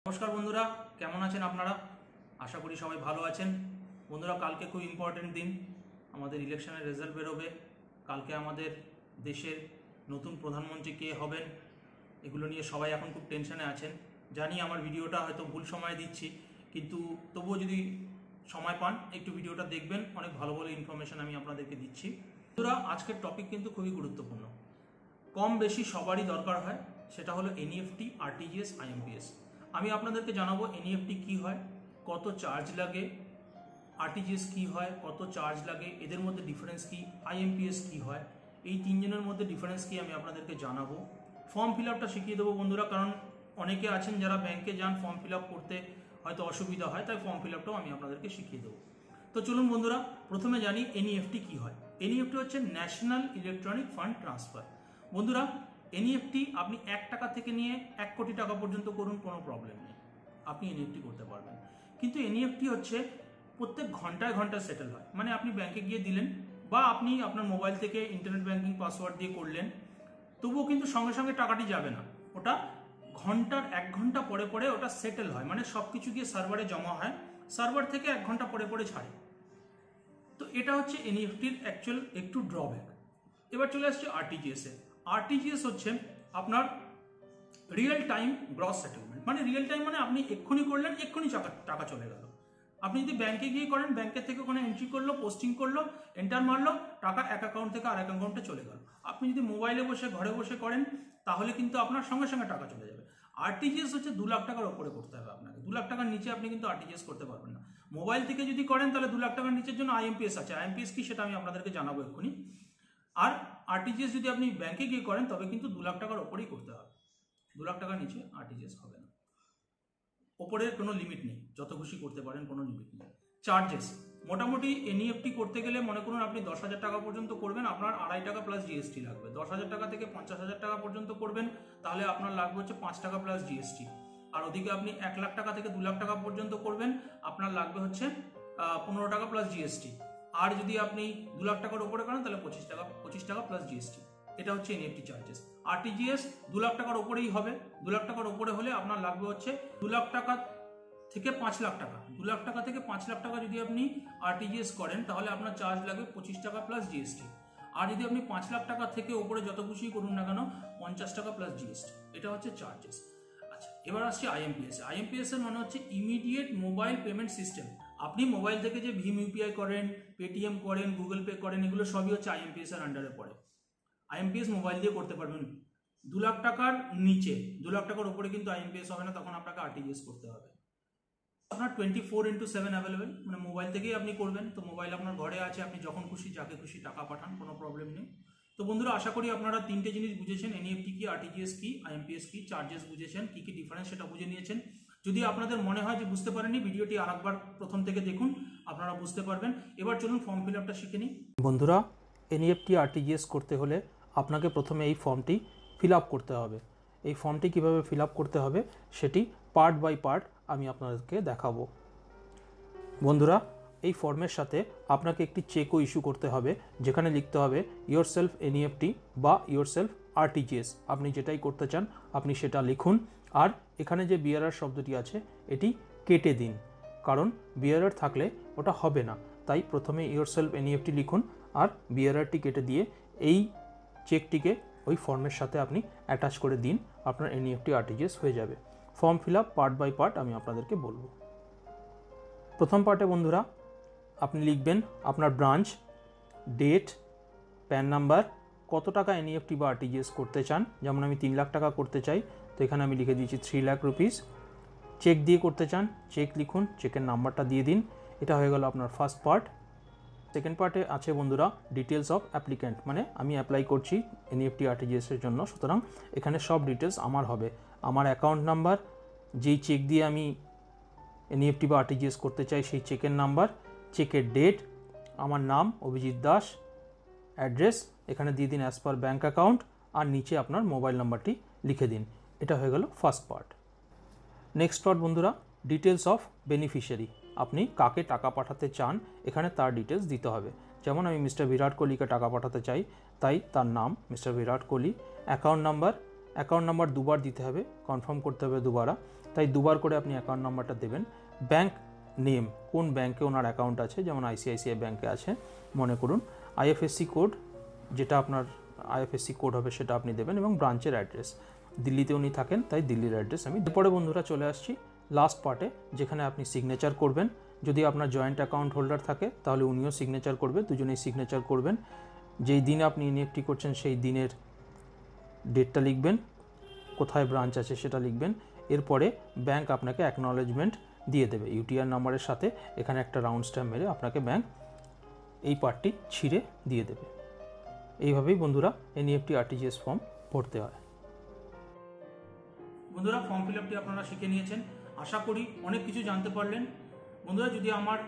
নমস্কার বন্ধুরা, কেমন আছেন আপনারা? আশা করি সবাই ভালো আছেন। বন্ধুরা, কালকে খুব ইম্পর্টেন্ট দিন, আমাদের ইলেকশনের রেজাল্ট বেরোবে। কালকে আমাদের দেশের নতুন প্রধানমন্ত্রী কে হবেন এগুলো নিয়ে সবাই এখন খুব টেনশনে আছেন। জানি আমার ভিডিওটা হয়তো ভুল সময় দিচ্ছি, কিন্তু তবুও যদি সময় পান একটু ভিডিওটা দেখবেন, অনেক ভালো ভালো ইনফরমেশন আমি আপনাদেরকে দিচ্ছি। বন্ধুরা, আজকের টপিক কিন্তু খুবই গুরুত্বপূর্ণ, কম বেশি সবারই দরকার হয়, সেটা হলো এনইএফটি, আরটিজিএস, আইএমপিএস। আমি আপনাদেরকে জানাবো এনইএফটি কি হয়, কত চার্জ লাগে, আরটিজিএস কি হয়, কত চার্জ লাগে, এদের মধ্যে ডিফারেন্স কি, আইএমপিএস কি হয়, এই তিনজনের মধ্যে ডিফারেন্স কি আমি আপনাদেরকে জানাবো। ফর্ম ফিল আপটা শিখিয়ে দেবো বন্ধুরা, কারণ অনেকে আছেন যারা ব্যাংকে যান, ফর্ম ফিল আপ করতে হয়তো অসুবিধা হয়, তাই ফর্ম ফিল আপটাও আমি আপনাদেরকে শিখিয়ে দেবো। তো চলুন বন্ধুরা, প্রথমে জানি এনইএফটি কি হয়। এনইএফটি হচ্ছে ন্যাশনাল ইলেকট্রনিক ফান্ড ট্রান্সফার। বন্ধুরা, এনইএফটি আপনি 1 টাকা থেকে নিয়ে 1 কোটি টাকা পর্যন্ত করুন, কোনো প্রবলেম নেই, আপনি এনইএফটি করতে পারবেন। কিন্তু এনইএফটি হচ্ছে প্রত্যেক ঘন্টায় ঘন্টায় সেটেল হয়, মানে আপনি ব্যাংকে গিয়ে দিলেন বা আপনি আপনার মোবাইল থেকে ইন্টারনেট ব্যাংকিং পাসওয়ার্ড দিয়ে করলেন, তবুও কিন্তু সঙ্গে সঙ্গে টাকাটি যাবে না। ওটা ঘন্টার 1 ঘন্টা পরে পরে ওটা সেটেল হয়, মানে সবকিছু গিয়ে সার্ভারে জমা হয়, সার্ভার থেকে 1 ঘন্টা পরে পরে ছাড়ে। তো এটা হচ্ছে এনইএফটির অ্যাকচুয়াল একটু ড্রব্যাক। এবার চলে আসছে আরটিজিএস এ। আরটিজিএস হচ্ছে আপনার রিয়েল টাইম গ্রস সেটেলমেন্ট, মানে রিয়েল টাইম মানে আপনি এক্ষুনি করলেন, এক্ষুনি টাকা চলে গেল। আপনি যদি ব্যাংকে গিয়ে করেন, ব্যাংকের থেকে ওখানে এন্ট্রি করলো, পোস্টিং করলো, এন্টার মারলো, টাকা এক অ্যাকাউন্ট থেকে আরেক অ্যাকাউন্টে চলে গেল। আপনি যদি মোবাইলে বসে ঘরে বসে করেন, তাহলে কিন্তু আপনার সঙ্গে সঙ্গে টাকা চলে যাবে। আরটিজিএস হচ্ছে 2 লাখ টাকার ওপরে করতে হবে আপনাকে, 2 লাখ টাকার নিচে আপনি কিন্তু আরটিজিএস করতে পারবেন না। মোবাইল থেকে যদি করেন তাহলে 2 লাখ টাকার নিচের জন্য আইএমপিএস আছে। আইএমপিএস কি সেটা আমি আপনাদেরকে জানাবো এক্ষুনি। আর আরটিজিএস যদি আপনি ব্যাংকে গিয়ে করেন তবে কিন্তু 2 লাখ টাকার ওপরেই করতে হবে, 2 লাখ টাকার নিচে আরটিজিএস হবে না। ওপরের কোনো লিমিট নেই, যত খুশি করতে পারেন, কোনো লিমিট নেই। চার্জেস মোটামুটি এনইএফটি করতে গেলে মনে করুন আপনি 10,000 টাকা পর্যন্ত করবেন, আপনার 2.5 টাকা প্লাস জিএসটি লাগবে। 10,000 টাকা থেকে 50,000 টাকা পর্যন্ত করবেন, তাহলে আপনার লাগবে হচ্ছে 5 টাকা প্লাস জিএসটি। আর ওদিকে আপনি 1 লাখ টাকা থেকে 2 লাখ টাকা পর্যন্ত করবেন, আপনার লাগবে হচ্ছে 15 টাকা প্লাস জিএসটি। আর যদি আপনি 2 লাখ টাকার উপরে করেন তাহলে 25 টাকা প্লাস জিএসটি। এটা হচ্ছে এনইএফটি চার্জেস। আরটিজিএস 2 লাখ টাকার উপরেই হবে। 2 লাখ টাকার উপরে হলে আপনার লাগবে হচ্ছে 2 লাখ টাকা থেকে 5 লাখ টাকা। 2 লাখ টাকা থেকে 5 লাখ টাকা যদি আপনি আরটিজিএস করেন তাহলে আপনার চার্জ লাগবে 25 টাকা প্লাস জিএসটি। আর যদি আপনি 5 লাখ টাকা থেকে উপরে যত খুশি করুন না কেন, 50 টাকা প্লাস জিএসটি। এটা হচ্ছে চার্জেস। আচ্ছা, এবার আসছে আইএমপিএস। আইএমপিএস এর মানে হচ্ছে ইমিডিয়েট মোবাইল পেমেন্ট সিস্টেম। আপনি মোবাইল থেকে যে ভীম ইউপিআই করেন, পেটিএম করেন, গুগল পে করেন, এগুলো সবই হচ্ছে আইএমপিএস এর আন্ডারে পড়ে। আইএমপিএস মোবাইল দিয়ে করতে পারবেন 2 লাখ টাকার নিচে। 2 লাখ টাকার উপরে কিন্তু আইএমপিএস হবে না, তখন আপনাকে আরটিজিএস করতে হবে। আপনার 24/7 অ্যাভেলেবেল, মানে মোবাইল থেকেই আপনি করবেন। তো মোবাইল আপনার ঘরে আছে, আপনি যখন খুশি যাকে খুশি টাকা পাঠান, কোনো প্রবলেম নেই। তো বন্ধুরা, আশা করি আপনারা 3টে জিনিস বুঝেছেন, এনইএফটি কি, আরটিজিএস কি, আইএমপিএস কি, চার্জেস বুঝেছেন, কি কি ডিফারেন্স সেটা বুঝে নিয়েছেন। যদি আপনাদের মনে হয় যে বুঝতে পারেননি, ভিডিওটি আরেকবার প্রথম থেকে দেখুন, আপনারা বুঝতে পারবেন। এবার চলুন ফর্ম ফিল আপটা শিখে নিই। বন্ধুরা, এনইএফটি আরটিজিএস করতে হলে আপনাকে প্রথমে এই ফর্মটি ফিল আপ করতে হবে। এই ফর্মটি কিভাবে ফিল আপ করতে হবে সেটি পার্ট বাই পার্ট আমি আপনাদেরকে দেখাবো। বন্ধুরা, এই ফর্মের সাথে আপনাকে একটি চেকও ইস্যু করতে হবে, যেখানে লিখতে হবে ইয়োর সেলফ এনইএফটি বা ইয়োর সেলফ আরটিজিএস। আপনি যেটাই করতে চান আপনি সেটা লিখুন। আর এখানে যে বিআরআর শব্দটি আছে এটি কেটে দিন, কারণ বিআরআর থাকলে ওটা হবে না। তাই প্রথমে ইয়োর সেলফ এনইএফটি লিখুন আর বিআরআরটি কেটে দিয়ে এই চেকটিকে ওই ফর্মের সাথে আপনি অ্যাটাচ করে দিন, আপনার এনইএফটি আরটিজিএস হয়ে যাবে। Form fill up part by part আমি আপনাদেরকে বলবো। প্রথম পার্টে বন্ধুরা আপনি লিখবেন আপনার ব্রাঞ্চ, ডেট, প্যান নাম্বার, কত টাকা এনইএফটি বা আরটিজিএস করতে চান। যেমন আমি 3 লাখ টাকা করতে চাই, তো এখানে আমি লিখে দিয়েছি 3 লাখ রুপিস। চেক দিয়ে করতে চান, চেক লিখুন, চেকের নাম্বারটা দিয়ে দিন। এটা হয়ে গেল আপনার ফার্স্ট পার্ট। সেকেন্ড পার্টে আছে বন্ধুরা ডিটেলস অফ অ্যাপ্লিক্যান্ট, মানে আমি অ্যাপ্লাই করছি এনইএফটি আরটিজিএসের জন্য, সুতরাং এখানে সব ডিটেলস আমার হবে। আমার অ্যাকাউন্ট নাম্বার, যেই চেক দিয়ে আমি এনইএফটি বা আরটিজিএস করতে চাই সেই চেকের নাম্বার, চেকের ডেট, আমার নাম অভিজিৎ দাস, অ্যাড্রেস এখানে দিয়ে দিন অ্যাজ পার ব্যাঙ্ক অ্যাকাউন্ট, আর নিচে আপনার মোবাইল নাম্বারটি লিখে দিন। এটা হয়ে গেল ফার্স্ট পার্ট। নেক্সট পার্ট বন্ধুরা ডিটেলস অফ বেনিফিশিয়ারি, আপনি কাকে টাকা পাঠাতে চান এখানে তার ডিটেলস দিতে হবে। যেমন আমি মিস্টার বিরাট কোহলিকে টাকা পাঠাতে চাই, তাই তার নাম mister Virat Kohli. Account number, account number দুবার দিতে হবে, কনফার্ম করতে হবে দুবার, তাই দুবার করে আপনি অ্যাকাউন্ট নাম্বারটা দেবেন। ব্যাংক নেম, কোন ব্যাংকে ওনার অ্যাকাউন্ট আছে, যেমন আইসিআইসিআই ব্যাংকে আছে মনে করুন, আইএফএসসি কোড, যেটা আপনার আইএফএসসি কোড হবে সেটা আপনি দেবেন, এবং ব্রাঞ্চের অ্যাড্রেস। দিল্লিতে উনি থাকেন তাই দিল্লির অ্যাড্রেস আমি। এরপরে বন্ধুরা চলে আসছি লাস্ট পার্টে, যেখানে আপনি সিগনেচার করবেন। যদি আপনার জয়েন্ট অ্যাকাউন্ট হোল্ডার থাকে তাহলে উনিও সিগনেচার করবে, দুজনেই সিগনেচার করবেন। যেই দিন আপনি এনইএফটি করছেন সেই দিনের ডেটটা লিখবেন, কোথায় ব্রাঞ্চ আছে সেটা লিখবেন। এরপরে ব্যাংক আপনাকে অ্যাকনলেজমেন্ট দিয়ে দেবে ইউটিআর নাম্বারের সাথে। এখানে একটা রাউন্ড স্ট্যাম্প মেরে আপনাকে ব্যাংক এই পার্টটি ছিঁড়ে দিয়ে দেবে। এইভাবেই বন্ধুরা এনইএফটি আরটিজিএস ফর্ম ভরতে হয়। বন্ধুরা ফর্ম ফিল আপটি আপনারা শিখে নিয়েছেন, আশা করি অনেক কিছু জানতে পারলেন। বন্ধুরা যদি আমার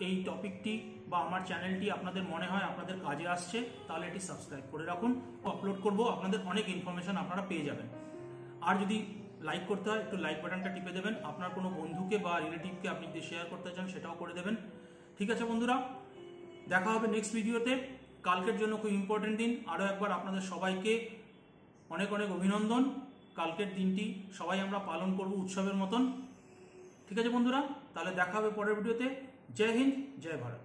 এই টপিকটি বা আমার চ্যানেলটি আপনাদের মনে হয় আপনাদের কাজে আসছে, তাহলে এটি সাবস্ক্রাইব করে রাখুন। আপলোড করব, আপনাদের অনেক ইনফরমেশন আপনারা পেয়ে যাবেন। আর যদি লাইক করতে হয় একটু লাইক বাটনটা টিপে দেবেন, আপনার কোনো বন্ধুকে বা রিলেটিভকে আপনি যদি শেয়ার করতে চান সেটাও করে দেবেন। ঠিক আছে বন্ধুরা, দেখা হবে নেক্সট ভিডিওতে। কালকের জন্য খুব ইম্পর্টেন্ট দিন, আরও একবার আপনাদের সবাইকে অনেক অনেক অভিনন্দন। কালকের দিনটি সবাই আমরা পালন করব উৎসবের মতন। ঠিক আছে বন্ধুরা, তাহলে দেখা হবে পরের ভিডিওতে। জয় হিন্দ, জয় ভারত।